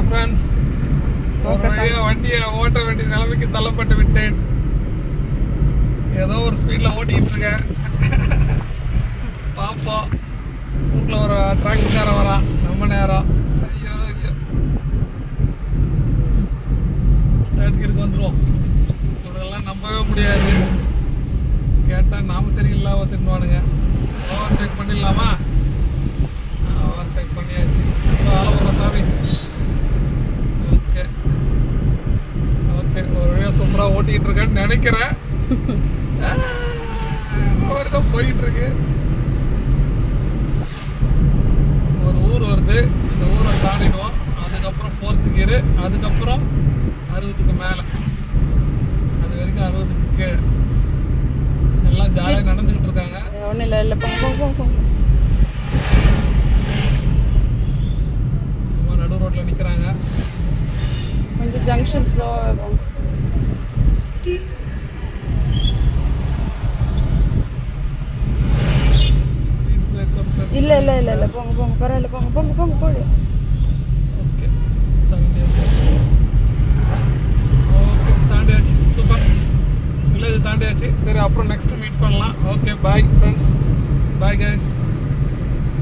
Friends, ஒரு வழியாக வண்டியை ஓட்ட வேண்டிய நிலைமைக்கு தள்ளப்பட்டு விட்டேன். ஏதோ ஒரு ஸ்பீடில் ஓட்டிக்கிட்டு இருக்கேன். பார்ப்போம். வீட்டில் ஒரு டிராக்டர்கார வரா, ரொம்ப நேரம். ஐயோ ஐயோ, தேர்ட்கிற்கு வந்துடுவோம். இதெல்லாம் நம்பவே முடியாது. கேட்டால் நாம சரியில்லா தின்னுவானுங்க. ஓவர்டேக் பண்ணிடலாமா? ஓவர்டேக் பண்ணியாச்சு. அளவு சாமி. ஓகே ஓகே, ஒரு வழியாக சூப்பராக ஓட்டிக்கிட்டு இருக்கேன்னு நினைக்கிறேன். தான் போயிட்டு இருக்கு. ஒரு ஊர் வருது, இந்த ஊரை தாண்டிடுவோம். அதுக்கப்புறம் 4th கியரு, அதுக்கப்புறம் 60க்கு மேலே, அது வரைக்கும் 60க்கு கீழே. எல்லாம் ஜாலியாக நடந்துக்கிட்டு இருக்காங்க. ஒன்றும் இல்லை இல்லை போங்க. நடு ரோட்டில் நிற்கிறாங்க. கொஞ்சம் ஜங்ஷன் ஸ்லோவாக போங்க. இல்லை இல்லை இல்லை இல்லை போங்க பரவாயில்ல போங்க போடு. ஓகே தாண்டியாச்சு. சூப்பர், வில்லேஜ் தாண்டியாச்சு. சரி, அப்புறம் நெக்ஸ்ட் மீட் பண்ணலாம். Okay, bye friends, bye guys.